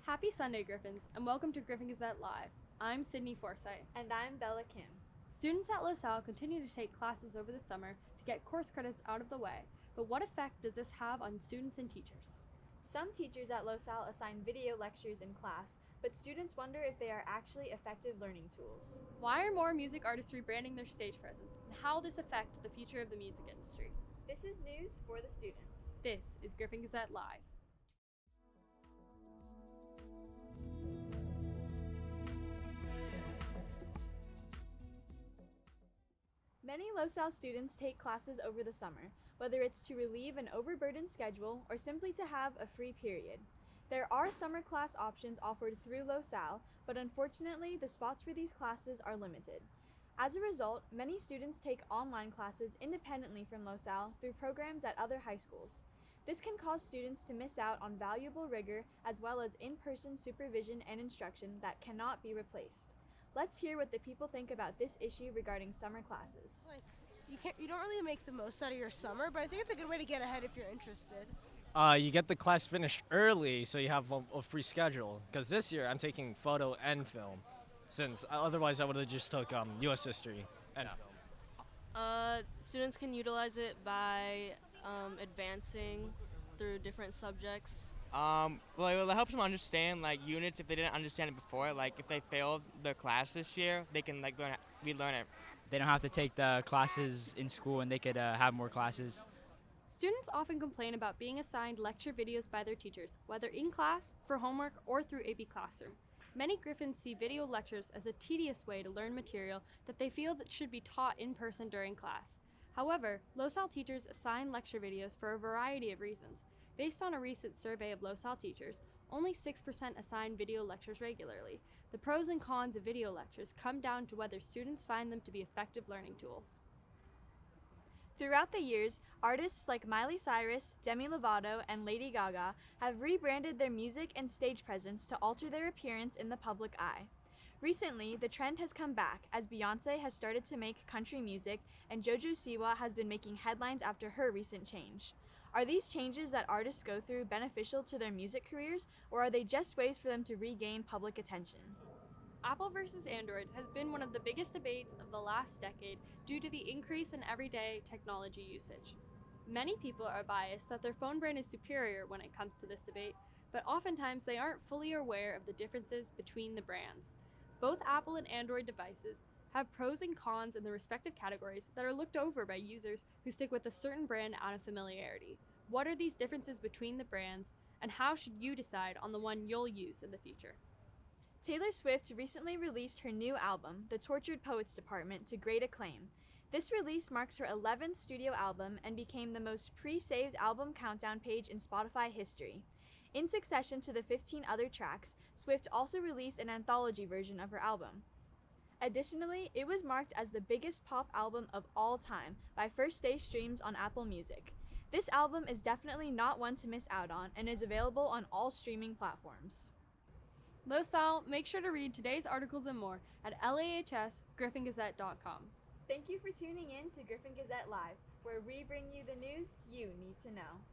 Happy Sunday, Griffins, and welcome to Griffin Gazette Live. I'm Sydney Forsyte. And I'm Bella Kim. Students at LaSalle continue to take classes over the summer to get course credits out of the way, but what effect does this have on students and teachers? Some teachers at LaSalle assign video lectures in class, but students wonder if they are actually effective learning tools. Why are more music artists rebranding their stage presence, and how will this affect the future of the music industry? This is news for the students. This is Griffin Gazette Live. Many LaSalle students take classes over the summer, whether it's to relieve an overburdened schedule or simply to have a free period. There are summer class options offered through LaSalle, but unfortunately the spots for these classes are limited. As a result, many students take online classes independently from LaSalle through programs at other high schools. This can cause students to miss out on valuable rigor as well as in-person supervision and instruction that cannot be replaced. Let's hear what the people think about this issue regarding summer classes. You don't really make the most out of your summer, but I think it's a good way to get ahead if you're interested. You get the class finished early, so you have a free schedule. Because this year I'm taking photo and film, since otherwise I would have just took U.S. history and film. Students can utilize it by advancing through different subjects. It helps them understand units if they didn't understand it before. If they failed their class this year, they can relearn it. They don't have to take the classes in school, and they could have more classes. Students often complain about being assigned lecture videos by their teachers, whether in class, for homework, or through AP Classroom. Many Griffins see video lectures as a tedious way to learn material that they feel that should be taught in person during class. However, LaSalle teachers assign lecture videos for a variety of reasons. Based on a recent survey of LaSalle teachers, only 6% assign video lectures regularly. The pros and cons of video lectures come down to whether students find them to be effective learning tools. Throughout the years, artists like Miley Cyrus, Demi Lovato, and Lady Gaga have rebranded their music and stage presence to alter their appearance in the public eye. Recently, the trend has come back as Beyoncé has started to make country music and JoJo Siwa has been making headlines after her recent change. Are these changes that artists go through beneficial to their music careers, or are they just ways for them to regain public attention? Apple versus Android has been one of the biggest debates of the last decade due to the increase in everyday technology usage. Many people are biased that their phone brand is superior when it comes to this debate, but oftentimes they aren't fully aware of the differences between the brands. Both Apple and Android devices have pros and cons in the respective categories that are looked over by users who stick with a certain brand out of familiarity. What are these differences between the brands, and how should you decide on the one you'll use in the future? Taylor Swift recently released her new album, The Tortured Poets Department, to great acclaim. This release marks her 11th studio album and became the most pre-saved album countdown page in Spotify history. In succession to the 15 other tracks, Swift also released an anthology version of her album. Additionally, it was marked as the biggest pop album of all time by first-day streams on Apple Music. This album is definitely not one to miss out on and is available on all streaming platforms. LaSalle, make sure to read today's articles and more at lahsgriffingazette.com. Thank you for tuning in to Griffin Gazette Live, where we bring you the news you need to know.